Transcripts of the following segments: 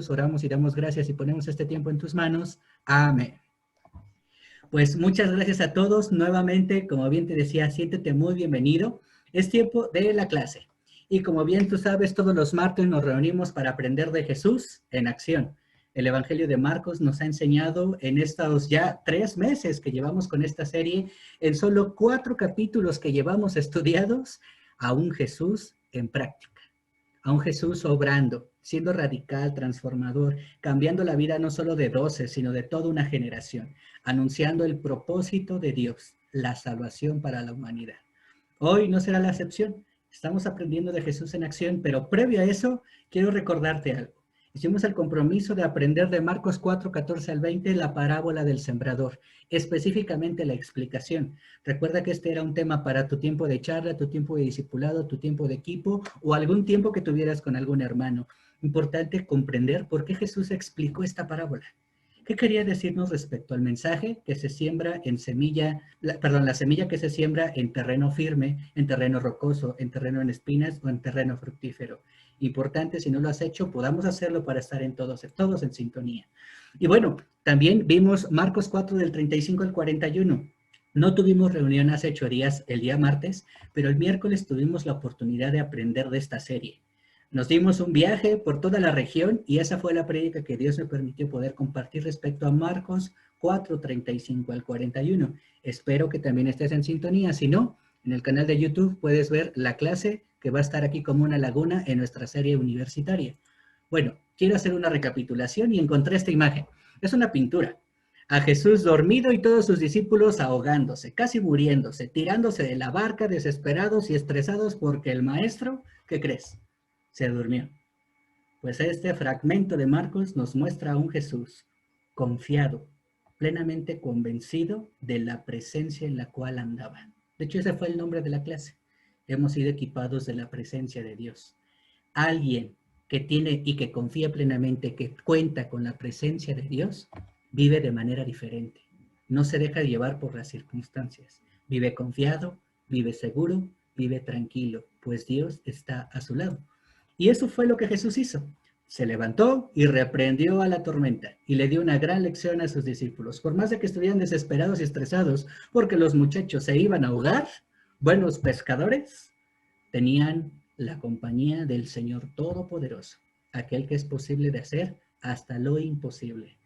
oramos y damos gracias y ponemos este tiempo en tus manos. Amén. Pues muchas gracias a todos. Nuevamente, como bien te decía, siéntete muy bienvenido. Es tiempo de la clase. Y como bien tú sabes, todos los martes nos reunimos para aprender de Jesús en acción. El Evangelio de Marcos nos ha enseñado en estos ya 3 meses que llevamos con esta serie, en solo 4 capítulos que llevamos estudiados, a un Jesús en práctica. A un Jesús obrando, siendo radical, transformador, cambiando la vida no solo de 12, sino de toda una generación, anunciando el propósito de Dios, la salvación para la humanidad. Hoy no será la excepción. Estamos aprendiendo de Jesús en acción, pero previo a eso, quiero recordarte algo. Hicimos el compromiso de aprender de Marcos 4, 14 al 20, la parábola del sembrador, específicamente la explicación. Recuerda que este era un tema para tu tiempo de charla, tu tiempo de discipulado, tu tiempo de equipo o algún tiempo que tuvieras con algún hermano. Importante comprender por qué Jesús explicó esta parábola. ¿Qué quería decirnos respecto al mensaje que se siembra en semilla, la semilla que se siembra en terreno firme, en terreno rocoso, en terreno en espinas o en terreno fructífero? Importante, si no lo has hecho, podamos hacerlo para estar en todos en sintonía. Y bueno, también vimos Marcos 4 del 35 al 41. No tuvimos reunión hace 8 días el día martes, pero el miércoles tuvimos la oportunidad de aprender de esta serie. Nos dimos un viaje por toda la región y esa fue la prédica que Dios me permitió poder compartir respecto a Marcos 4, 35 al 41. Espero que también estés en sintonía. Si no, en el canal de YouTube puedes ver la clase que va a estar aquí como una laguna en nuestra serie universitaria. Bueno, quiero hacer una recapitulación y encontré esta imagen. Es una pintura. A Jesús dormido y todos sus discípulos ahogándose, casi muriéndose, tirándose de la barca, desesperados y estresados porque el maestro, ¿qué crees? Se durmió. Pues este fragmento de Marcos nos muestra a un Jesús confiado, plenamente convencido de la presencia en la cual andaba. De hecho, ese fue el nombre de la clase. Hemos sido equipados de la presencia de Dios. Alguien que tiene y que confía plenamente, que cuenta con la presencia de Dios, vive de manera diferente. No se deja llevar por las circunstancias. Vive confiado, vive seguro, vive tranquilo, pues Dios está a su lado. Y eso fue lo que Jesús hizo. Se levantó y reprendió a la tormenta y le dio una gran lección a sus discípulos. Por más de que estuvieran desesperados y estresados porque los muchachos se iban a ahogar, buenos pescadores tenían la compañía del Señor Todopoderoso, aquel que es posible de hacer hasta lo imposible.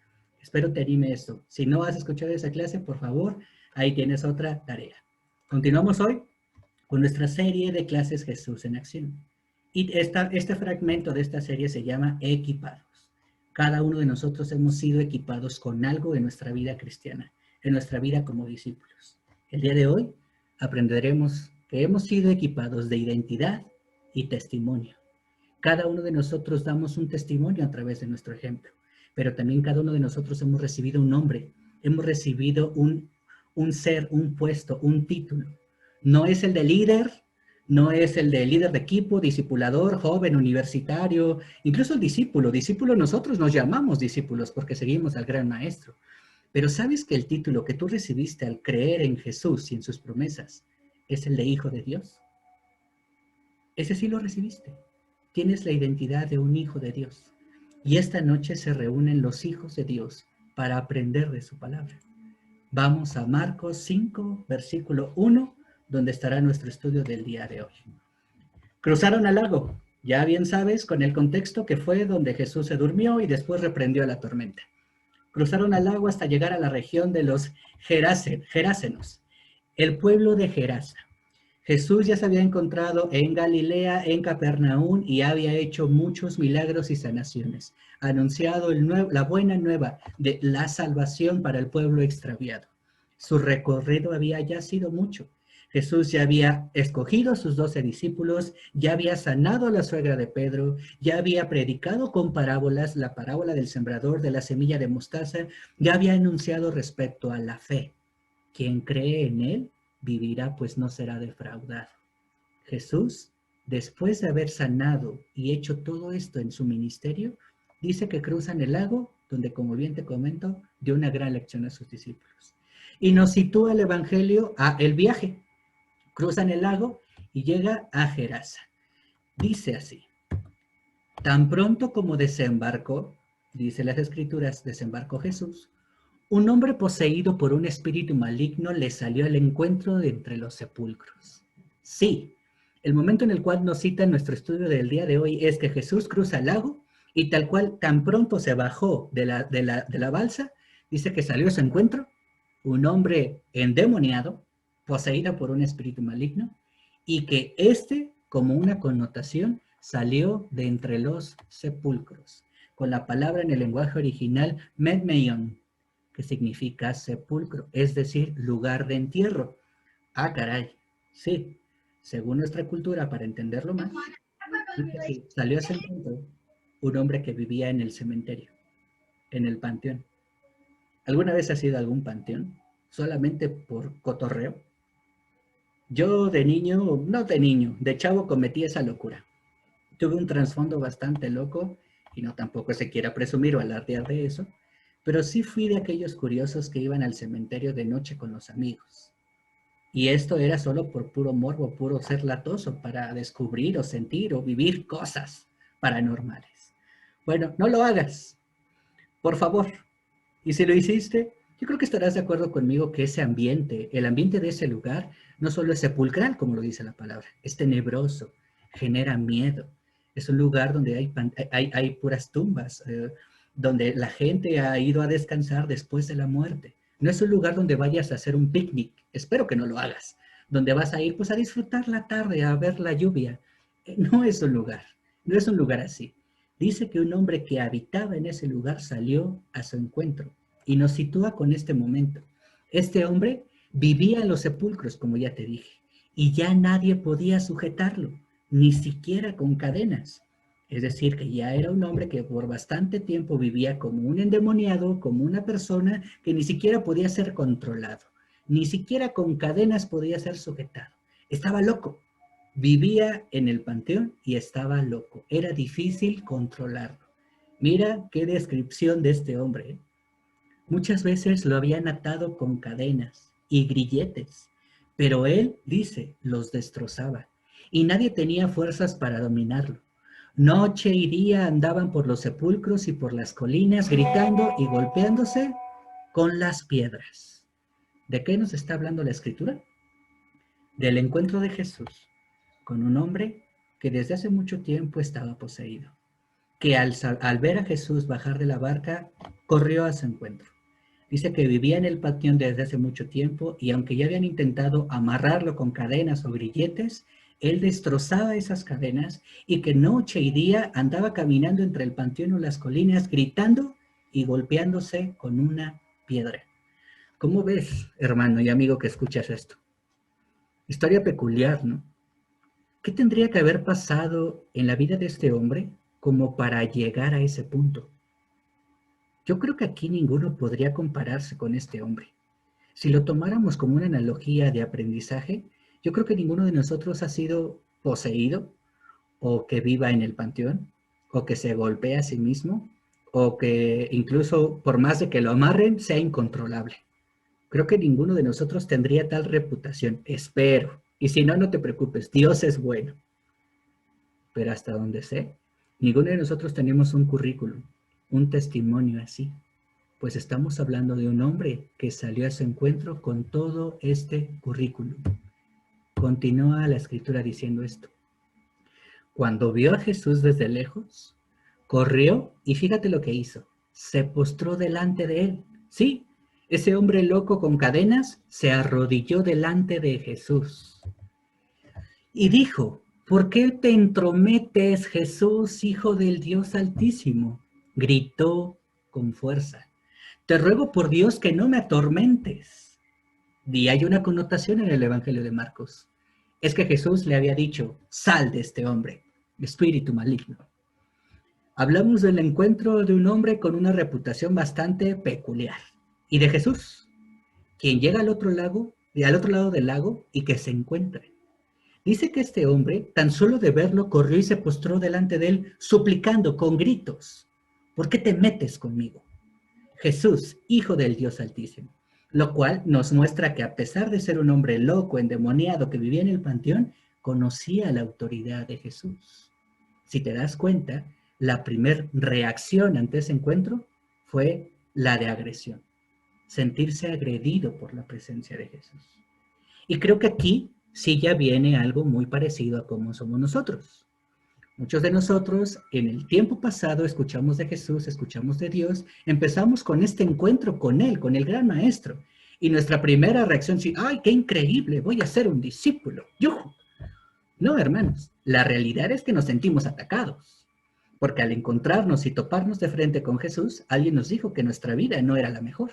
Espero te anime esto. Si no has escuchado esa clase, por favor, ahí tienes otra tarea. Continuamos hoy con nuestra serie de clases Jesús en Acción. Y este fragmento de esta serie se llama Equipados. Cada uno de nosotros hemos sido equipados con algo en nuestra vida cristiana, en nuestra vida como discípulos. El día de hoy aprenderemos que hemos sido equipados de identidad y testimonio. Cada uno de nosotros damos un testimonio a través de nuestro ejemplo, pero también cada uno de nosotros hemos recibido un nombre, hemos recibido un ser, un puesto, un título. No es el de líder, no es el de líder de equipo, discipulador, joven, universitario, incluso el discípulo. Discípulo nosotros nos llamamos discípulos porque seguimos al gran maestro. Pero ¿sabes que el título que tú recibiste al creer en Jesús y en sus promesas es el de Hijo de Dios? Ese sí lo recibiste. Tienes la identidad de un hijo de Dios. Y esta noche se reúnen los hijos de Dios para aprender de su palabra. Vamos a Marcos 5, versículo 1, donde estará nuestro estudio del día de hoy. Cruzaron al lago, ya bien sabes, con el contexto que fue donde Jesús se durmió y después reprendió a la tormenta. Cruzaron al lago hasta llegar a la región de los Gerásenos, el pueblo de Gerasa. Jesús ya se había encontrado en Galilea, en Capernaum, y había hecho muchos milagros y sanaciones, anunciado la buena nueva de la salvación para el pueblo extraviado. Su recorrido había ya sido mucho. Jesús ya había escogido a sus 12 discípulos, ya había sanado a la suegra de Pedro, ya había predicado con parábolas, la parábola del sembrador de la semilla de mostaza, ya había anunciado respecto a la fe. Quien cree en él vivirá, pues no será defraudado. Jesús, después de haber sanado y hecho todo esto en su ministerio, dice que cruzan el lago, donde, como bien te comento, dio una gran lección a sus discípulos. Y nos sitúa el Evangelio a el viaje. Cruzan el lago y llega a Gerasa. Dice así: tan pronto como desembarcó, dice las Escrituras, desembarcó Jesús, un hombre poseído por un espíritu maligno le salió al encuentro de entre los sepulcros. Sí, el momento en el cual nos cita nuestro estudio del día de hoy es que Jesús cruza el lago y tal cual, tan pronto se bajó de la balsa, dice que salió a su encuentro un hombre endemoniado, poseído por un espíritu maligno, y que como una connotación, salió de entre los sepulcros, con la palabra en el lenguaje original, medmeion, que significa sepulcro, es decir, lugar de entierro. Ah, caray, sí, según nuestra cultura, para entenderlo más, salió a ese encuentro un hombre que vivía en el cementerio, en el panteón. ¿Alguna vez has ido a algún panteón? Solamente por cotorreo. Yo de niño, no de niño, de chavo cometí esa locura. Tuve un trasfondo bastante loco, y no tampoco se quiera presumir o alardear de eso, pero sí fui de aquellos curiosos que iban al cementerio de noche con los amigos. Y esto era solo por puro morbo, puro ser latoso, para descubrir o sentir o vivir cosas paranormales. Bueno, no lo hagas, por favor. Y si lo hiciste, yo creo que estarás de acuerdo conmigo que ese ambiente, el ambiente de ese lugar, no solo es sepulcral, como lo dice la palabra, es tenebroso, genera miedo. Es un lugar donde hay puras tumbas, donde la gente ha ido a descansar después de la muerte. No es un lugar donde vayas a hacer un picnic, espero que no lo hagas, donde vas a ir pues a disfrutar la tarde, a ver la lluvia. No es un lugar, no es un lugar así. Dice que un hombre que habitaba en ese lugar salió a su encuentro y nos sitúa con este momento. Este hombre vivía en los sepulcros, como ya te dije, y ya nadie podía sujetarlo, ni siquiera con cadenas. Es decir, que ya era un hombre que por bastante tiempo vivía como un endemoniado, como una persona que ni siquiera podía ser controlado, ni siquiera con cadenas podía ser sujetado. Estaba loco. Vivía en el panteón y estaba loco. Era difícil controlarlo. Mira qué descripción de este hombre, ¿eh? Muchas veces lo habían atado con cadenas y grilletes, pero él, dice, los destrozaba y nadie tenía fuerzas para dominarlo. Noche y día andaban por los sepulcros y por las colinas gritando y golpeándose con las piedras. ¿De qué nos está hablando la Escritura? Del encuentro de Jesús con un hombre que desde hace mucho tiempo estaba poseído, que al ver a Jesús bajar de la barca, corrió a su encuentro. Dice que vivía en el panteón desde hace mucho tiempo y aunque ya habían intentado amarrarlo con cadenas o grilletes, él destrozaba esas cadenas y que noche y día andaba caminando entre el panteón o las colinas gritando y golpeándose con una piedra. ¿Cómo ves, hermano y amigo que escuchas esto? Historia peculiar, ¿no? ¿Qué tendría que haber pasado en la vida de este hombre como para llegar a ese punto? Yo creo que aquí ninguno podría compararse con este hombre. Si lo tomáramos como una analogía de aprendizaje, yo creo que ninguno de nosotros ha sido poseído o que viva en el panteón o que se golpee a sí mismo o que incluso por más de que lo amarren sea incontrolable. Creo que ninguno de nosotros tendría tal reputación, espero. Y si no, no te preocupes, Dios es bueno. Pero hasta donde sé, ninguno de nosotros tenemos un currículum, un testimonio así, pues estamos hablando de un hombre que salió a su encuentro con todo este currículum. Continúa la Escritura diciendo esto. Cuando vio a Jesús desde lejos, corrió y fíjate lo que hizo. Se postró delante de él. Sí, ese hombre loco con cadenas se arrodilló delante de Jesús. Y dijo, ¿por qué te entrometes, Jesús, Hijo del Dios Altísimo? Gritó con fuerza. Te ruego por Dios que no me atormentes. Y hay una connotación en el Evangelio de Marcos. Es que Jesús le había dicho, sal de este hombre, espíritu maligno. Hablamos del encuentro de un hombre con una reputación bastante peculiar. Y de Jesús, quien llega al otro lado del lago y que se encuentra. Dice que este hombre, tan solo de verlo, corrió y se postró delante de él, suplicando con gritos, ¿por qué te metes conmigo? Jesús, Hijo del Dios Altísimo. Lo cual nos muestra que a pesar de ser un hombre loco, endemoniado, que vivía en el panteón, conocía la autoridad de Jesús. Si te das cuenta, la primera reacción ante ese encuentro fue la de agresión, sentirse agredido por la presencia de Jesús. Y creo que aquí sí ya viene algo muy parecido a cómo somos nosotros. Muchos de nosotros en el tiempo pasado escuchamos de Jesús, escuchamos de Dios, empezamos con este encuentro con Él, con el gran Maestro. Y nuestra primera reacción es, ¡ay, qué increíble! Voy a ser un discípulo. ¡Yujú! No, hermanos, la realidad es que nos sentimos atacados. Porque al encontrarnos y toparnos de frente con Jesús, alguien nos dijo que nuestra vida no era la mejor,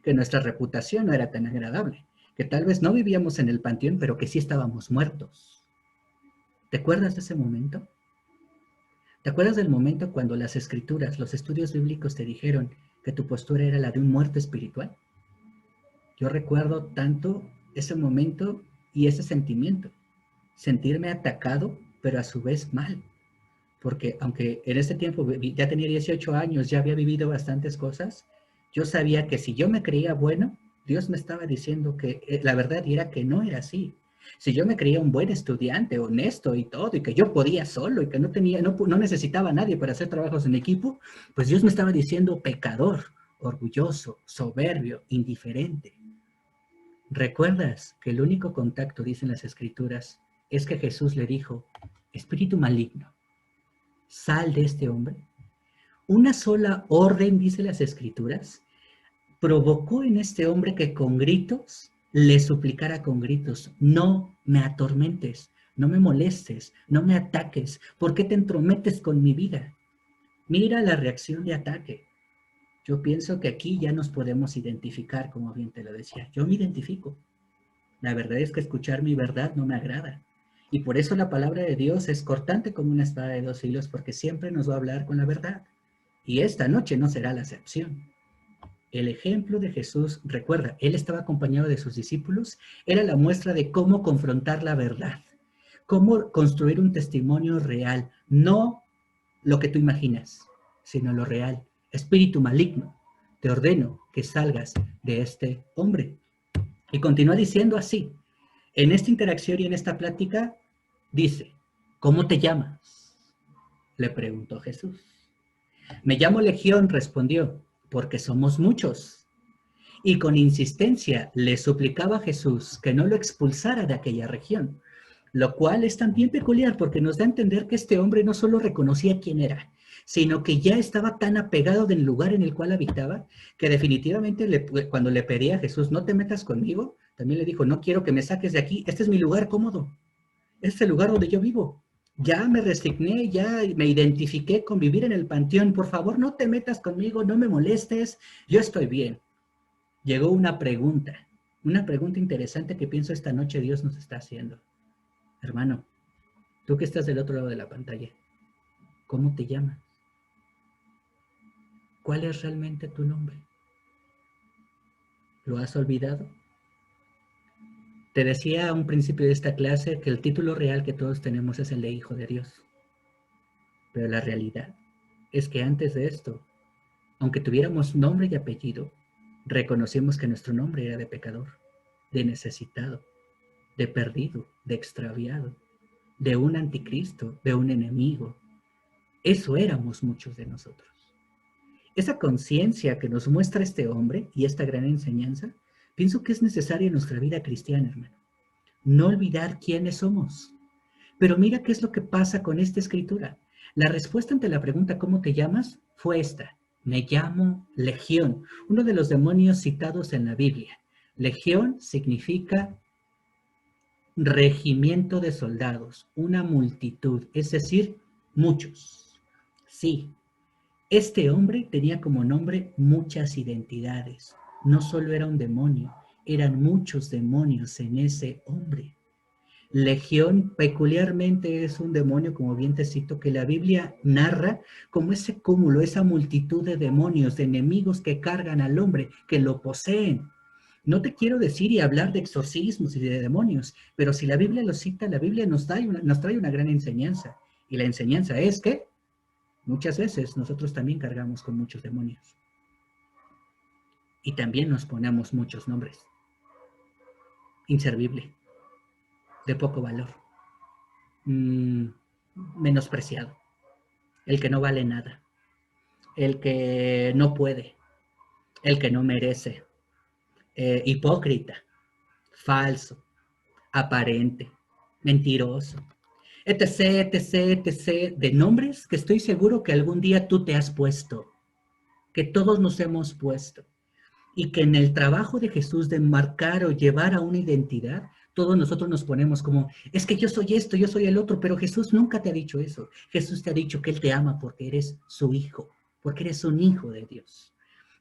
que nuestra reputación no era tan agradable, que tal vez no vivíamos en el panteón, pero que sí estábamos muertos. ¿Te acuerdas de ese momento? ¿Te acuerdas del momento cuando las escrituras, los estudios bíblicos te dijeron que tu postura era la de un muerto espiritual? Yo recuerdo tanto ese momento y ese sentimiento, sentirme atacado, pero a su vez mal, porque aunque en ese tiempo ya tenía 18 años, ya había vivido bastantes cosas, yo sabía que si yo me creía bueno, Dios me estaba diciendo que la verdad era que no era así. Si yo me creía un buen estudiante, honesto y todo, y que yo podía solo y que no necesitaba a nadie para hacer trabajos en equipo, pues Dios me estaba diciendo pecador, orgulloso, soberbio, indiferente. ¿Recuerdas que el único contacto, dicen las escrituras, es que Jesús le dijo, espíritu maligno, sal de este hombre? Una sola orden, dice las escrituras, provocó en este hombre que con gritos le suplicara con gritos, no me atormentes, no me molestes, no me ataques, ¿por qué te entrometes con mi vida? Mira la reacción de ataque. Yo pienso que aquí ya nos podemos identificar, como bien te lo decía. Yo me identifico. La verdad es que escuchar mi verdad no me agrada. Y por eso la palabra de Dios es cortante como una espada de dos filos, porque siempre nos va a hablar con la verdad. Y esta noche no será la excepción. El ejemplo de Jesús, recuerda, él estaba acompañado de sus discípulos, era la muestra de cómo confrontar la verdad, cómo construir un testimonio real, no lo que tú imaginas, sino lo real. Espíritu maligno, te ordeno que salgas de este hombre. Y continúa diciendo así, en esta interacción y en esta plática, dice, ¿cómo te llamas? Le preguntó Jesús. Me llamo Legión, respondió, porque somos muchos. Y con insistencia le suplicaba a Jesús que no lo expulsara de aquella región, lo cual es también peculiar porque nos da a entender que este hombre no solo reconocía quién era, sino que ya estaba tan apegado del lugar en el cual habitaba, que definitivamente cuando le pedía a Jesús, no te metas conmigo, también le dijo, no quiero que me saques de aquí, este es mi lugar cómodo, este es el lugar donde yo vivo. Ya me resigné, ya me identifiqué con vivir en el panteón, por favor no te metas conmigo, no me molestes, yo estoy bien. Llegó una pregunta interesante que pienso esta noche Dios nos está haciendo. Hermano, tú que estás del otro lado de la pantalla, ¿cómo te llamas? ¿Cuál es realmente tu nombre? ¿Lo has olvidado? Te decía a un principio de esta clase que el título real que todos tenemos es el de Hijo de Dios. Pero la realidad es que antes de esto, aunque tuviéramos nombre y apellido, reconocimos que nuestro nombre era de pecador, de necesitado, de perdido, de extraviado, de un anticristo, de un enemigo. Eso éramos muchos de nosotros. Esa conciencia que nos muestra este hombre y esta gran enseñanza, pienso que es necesaria en nuestra vida cristiana, hermano. No olvidar quiénes somos. Pero mira qué es lo que pasa con esta escritura. La respuesta ante la pregunta ¿cómo te llamas? Fue esta. Me llamo Legión, uno de los demonios citados en la Biblia. Legión significa regimiento de soldados, una multitud, es decir, muchos. Sí, este hombre tenía como nombre muchas identidades. No solo era un demonio, eran muchos demonios en ese hombre. Legión peculiarmente es un demonio, como bien te cito, que la Biblia narra como ese cúmulo, esa multitud de demonios, de enemigos que cargan al hombre, que lo poseen. No te quiero decir y hablar de exorcismos y de demonios, pero si la Biblia lo cita, la Biblia nos trae una gran enseñanza. Y la enseñanza es que muchas veces nosotros también cargamos con muchos demonios. Y también nos ponemos muchos nombres. Inservible, de poco valor, menospreciado. el que no vale nada, el que no puede, el que no merece, hipócrita, falso, aparente, mentiroso, etc, etc, etc, de nombres que estoy seguro que algún día tú te has puesto, que todos nos hemos puesto, y que en el trabajo de Jesús de marcar o llevar a una identidad, todos nosotros nos ponemos como, es que yo soy esto, yo soy el otro, pero Jesús nunca te ha dicho eso. Jesús te ha dicho que Él te ama porque eres su hijo, porque eres un hijo de Dios.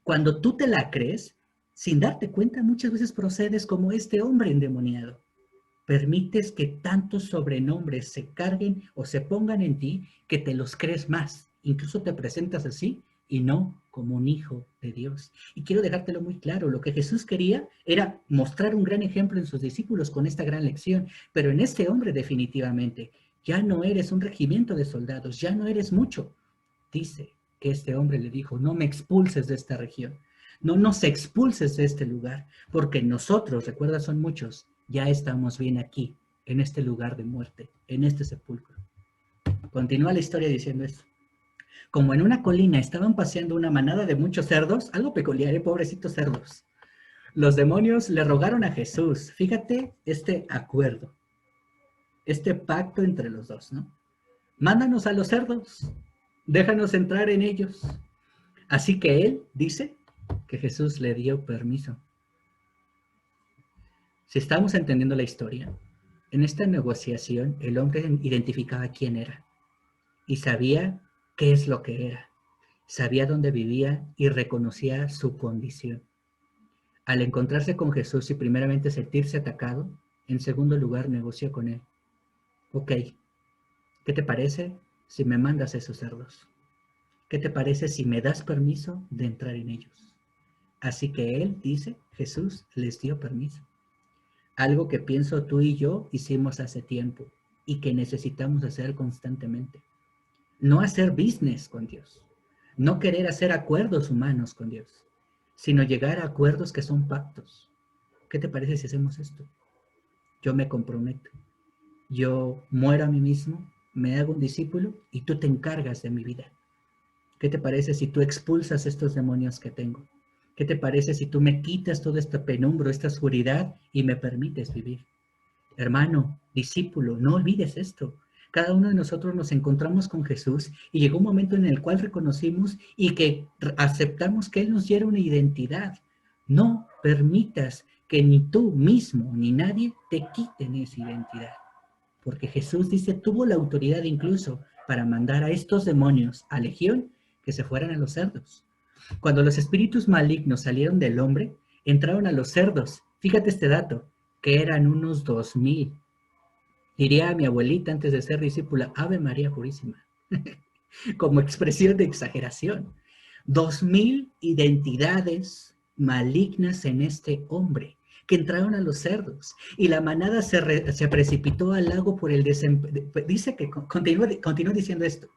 Cuando tú te la crees, sin darte cuenta, muchas veces procedes como este hombre endemoniado. Permites que tantos sobrenombres se carguen o se pongan en ti que te los crees más. Incluso te presentas así y no como un hijo de Dios. Y quiero dejártelo muy claro, lo que Jesús quería era mostrar un gran ejemplo en sus discípulos con esta gran lección, pero en este hombre definitivamente, ya no eres un regimiento de soldados, ya no eres mucho. Dice que este hombre le dijo, no me expulses de esta región, no nos expulses de este lugar, porque nosotros, recuerda, son muchos, ya estamos bien aquí, en este lugar de muerte, en este sepulcro. Continúa la historia diciendo esto. Como en una colina estaban paseando una manada de muchos cerdos, algo peculiar, pobrecitos cerdos. Los demonios le rogaron a Jesús, fíjate este acuerdo, este pacto entre los dos, ¿no? Mándanos a los cerdos, déjanos entrar en ellos. Así que él dice que Jesús le dio permiso. Si estamos entendiendo la historia, en esta negociación el hombre identificaba quién era y sabía qué es lo que era, sabía dónde vivía y reconocía su condición. Al encontrarse con Jesús y primeramente sentirse atacado, en segundo lugar negoció con él. Ok, ¿qué te parece si me mandas a esos cerdos? ¿Qué te parece si me das permiso de entrar en ellos? Así que él dice, Jesús les dio permiso. Algo que pienso tú y yo hicimos hace tiempo y que necesitamos hacer constantemente. No hacer business con Dios, no querer hacer acuerdos humanos con Dios, sino llegar a acuerdos que son pactos. ¿Qué te parece si hacemos esto? Yo me comprometo, yo muero a mí mismo, me hago un discípulo y tú te encargas de mi vida. ¿Qué te parece si tú expulsas estos demonios que tengo? ¿Qué te parece si tú me quitas toda esta penumbra, esta oscuridad y me permites vivir? Hermano, discípulo, no olvides esto. Cada uno de nosotros nos encontramos con Jesús y llegó un momento en el cual reconocimos y que aceptamos que Él nos diera una identidad. No permitas que ni tú mismo ni nadie te quiten esa identidad. Porque Jesús dice, tuvo la autoridad incluso para mandar a estos demonios, a Legión, que se fueran a los cerdos. Cuando los espíritus malignos salieron del hombre, entraron a los cerdos. Fíjate este dato, que eran unos 2000. Diría a mi abuelita antes de ser discípula, Ave María Purísima, como expresión de exageración. 2000 identidades malignas en este hombre que entraron a los cerdos y la manada se precipitó al lago por el dice que continúa diciendo esto,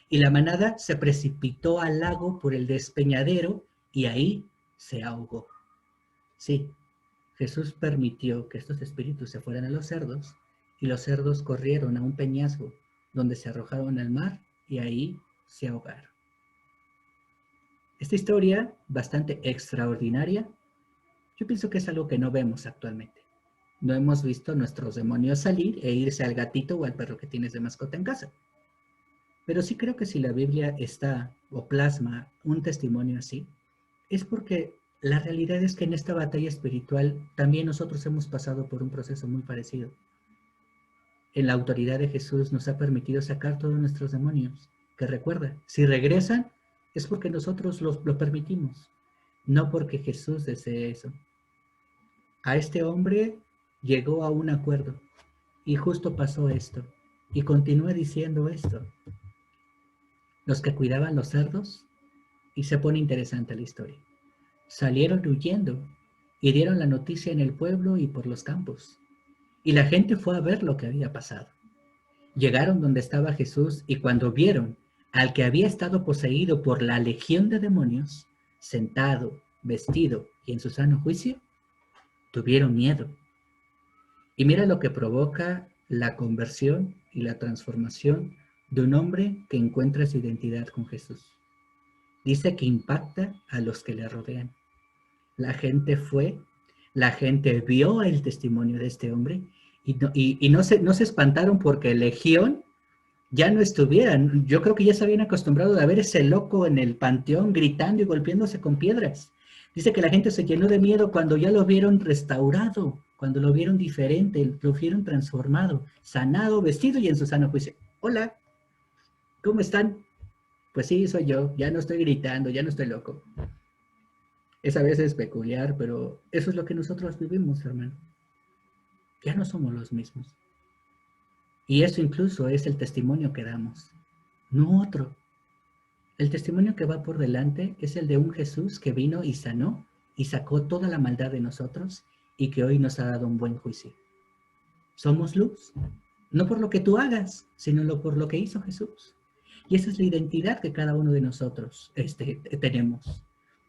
y la manada se precipitó al lago por el despeñadero y ahí se ahogó. Sí, Jesús permitió que estos espíritus se fueran a los cerdos y los cerdos corrieron a un peñasco donde se arrojaron al mar y ahí se ahogaron. Esta historia, bastante extraordinaria, yo pienso que es algo que no vemos actualmente. No hemos visto nuestros demonios salir e irse al gatito o al perro que tienes de mascota en casa. Pero sí creo que si la Biblia está o plasma un testimonio así, es porque la realidad es que en esta batalla espiritual también nosotros hemos pasado por un proceso muy parecido. En la autoridad de Jesús nos ha permitido sacar todos nuestros demonios, que recuerda, si regresan es porque nosotros lo permitimos, no porque Jesús desee eso. A este hombre llegó a un acuerdo y justo pasó esto y continúa diciendo esto. Los que cuidaban los cerdos, y se pone interesante la historia, salieron huyendo y dieron la noticia en el pueblo y por los campos. Y la gente fue a ver lo que había pasado. Llegaron donde estaba Jesús y cuando vieron al que había estado poseído por la legión de demonios, sentado, vestido y en su sano juicio, tuvieron miedo. Y mira lo que provoca la conversión y la transformación de un hombre que encuentra su identidad con Jesús. Dice que impacta a los que le rodean. La gente fue, la gente vio el testimonio de este hombre y no se espantaron porque Legión ya no estuvieran. Yo creo que ya se habían acostumbrado a ver ese loco en el panteón gritando y golpeándose con piedras. Dice que la gente se llenó de miedo cuando ya lo vieron restaurado, cuando lo vieron diferente, lo vieron transformado, sanado, vestido y en su sano juicio. Hola, ¿cómo están? Pues sí, soy yo, ya no estoy gritando, ya no estoy loco. Es a veces peculiar, pero eso es lo que nosotros vivimos, hermano. Ya no somos los mismos. Y eso incluso es el testimonio que damos, no otro. El testimonio que va por delante es el de un Jesús que vino y sanó y sacó toda la maldad de nosotros y que hoy nos ha dado un buen juicio. Somos luz, no por lo que tú hagas, sino por lo que hizo Jesús. Y esa es la identidad que cada uno de nosotros tenemos.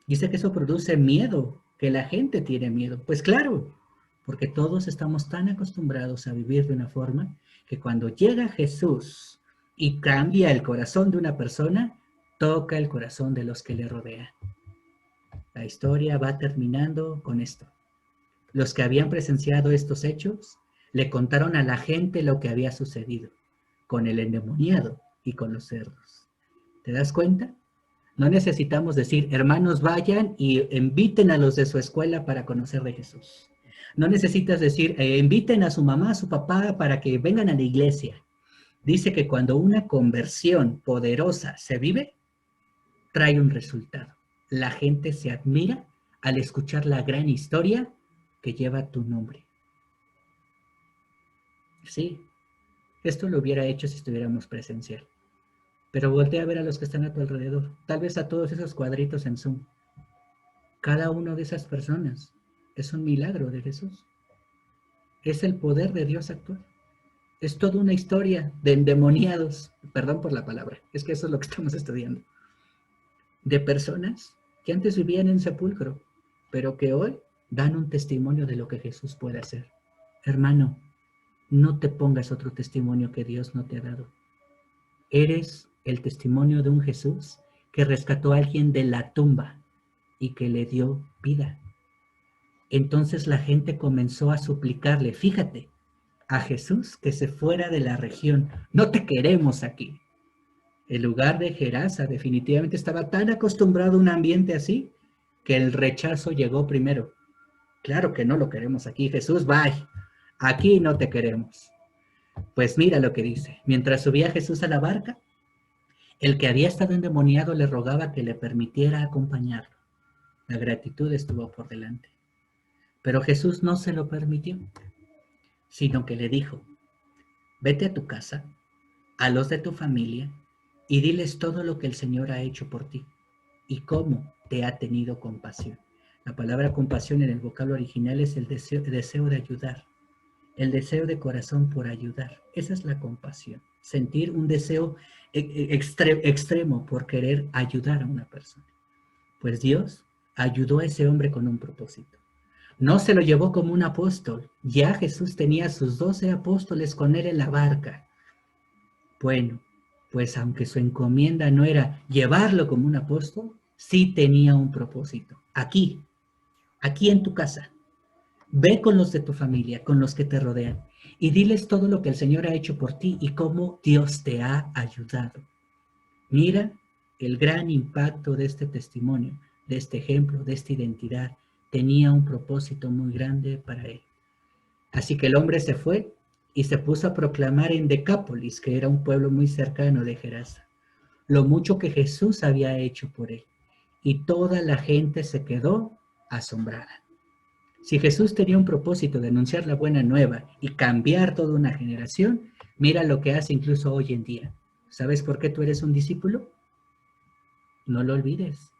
Dice que eso produce miedo, que la gente tiene miedo. Pues claro, porque todos estamos tan acostumbrados a vivir de una forma que cuando llega Jesús y cambia el corazón de una persona, toca el corazón de los que le rodean. La historia va terminando con esto. Los que habían presenciado estos hechos le contaron a la gente lo que había sucedido con el endemoniado y con los cerdos. ¿Te das cuenta? No necesitamos decir, hermanos, vayan y inviten a los de su escuela para conocer de Jesús. No necesitas decir, inviten a su mamá, a su papá para que vengan a la iglesia. Dice que cuando una conversión poderosa se vive, trae un resultado. La gente se admira al escuchar la gran historia que lleva tu nombre. Sí, esto lo hubiera hecho si estuviéramos presencial. Pero voltea a ver a los que están a tu alrededor, tal vez a todos esos cuadritos en Zoom. Cada una de esas personas es un milagro de Jesús. Es el poder de Dios actual. Es toda una historia de endemoniados, perdón por la palabra, es que eso es lo que estamos estudiando, de personas que antes vivían en sepulcro, pero que hoy dan un testimonio de lo que Jesús puede hacer. Hermano, no te pongas otro testimonio que Dios no te ha dado. Eres el testimonio de un Jesús que rescató a alguien de la tumba y que le dio vida. Entonces la gente comenzó a suplicarle, fíjate, a Jesús que se fuera de la región. No te queremos aquí. El lugar de Gerasa definitivamente estaba tan acostumbrado a un ambiente así que el rechazo llegó primero. Claro que no lo queremos aquí, Jesús, bye. Aquí no te queremos. Pues mira lo que dice. Mientras subía Jesús a la barca, el que había estado endemoniado le rogaba que le permitiera acompañarlo. La gratitud estuvo por delante. Pero Jesús no se lo permitió, sino que le dijo, vete a tu casa, a los de tu familia, y diles todo lo que el Señor ha hecho por ti y cómo te ha tenido compasión. La palabra compasión en el vocablo original es el deseo de ayudar, el deseo de corazón por ayudar. Esa es la compasión, sentir un deseo extremo por querer ayudar a una persona. Pues Dios ayudó a ese hombre con un propósito. No se lo llevó como un apóstol. Ya Jesús tenía a sus 12 apóstoles con él en la barca. Bueno, pues aunque su encomienda no era llevarlo como un apóstol, sí tenía un propósito. Aquí en tu casa. Ve con los de tu familia, con los que te rodean, y diles todo lo que el Señor ha hecho por ti y cómo Dios te ha ayudado. Mira el gran impacto de este testimonio, de este ejemplo, de esta identidad. Tenía un propósito muy grande para él. Así que el hombre se fue y se puso a proclamar en Decápolis, que era un pueblo muy cercano de Gerasa, lo mucho que Jesús había hecho por él. Y toda la gente se quedó asombrada. Si Jesús tenía un propósito de anunciar la buena nueva y cambiar toda una generación, mira lo que hace incluso hoy en día. ¿Sabes por qué tú eres un discípulo? No lo olvides.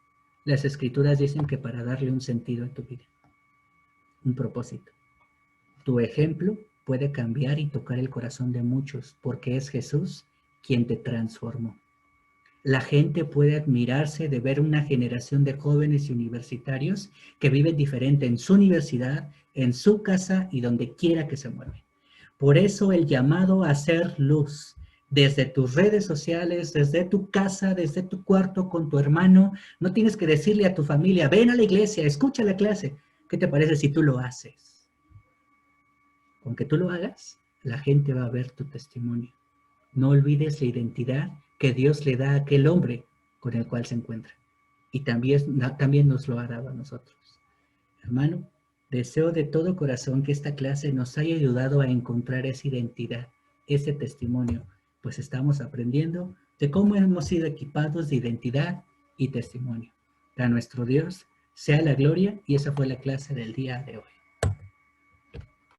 Las Escrituras dicen que para darle un sentido a tu vida, un propósito. Tu ejemplo puede cambiar y tocar el corazón de muchos porque es Jesús quien te transformó. La gente puede admirarse de ver una generación de jóvenes y universitarios que viven diferente en su universidad, en su casa y donde quiera que se mueven. Por eso el llamado a ser luz, desde tus redes sociales, desde tu casa, desde tu cuarto con tu hermano. No tienes que decirle a tu familia, ven a la iglesia, escucha la clase. ¿Qué te parece si tú lo haces? Con que tú lo hagas, la gente va a ver tu testimonio. No olvides la identidad que Dios le da a aquel hombre con el cual se encuentra. Y también nos lo ha dado a nosotros. Hermano, deseo de todo corazón que esta clase nos haya ayudado a encontrar esa identidad, ese testimonio, pues estamos aprendiendo de cómo hemos sido equipados de identidad y testimonio. A nuestro Dios sea la gloria, y esa fue la clase del día de hoy.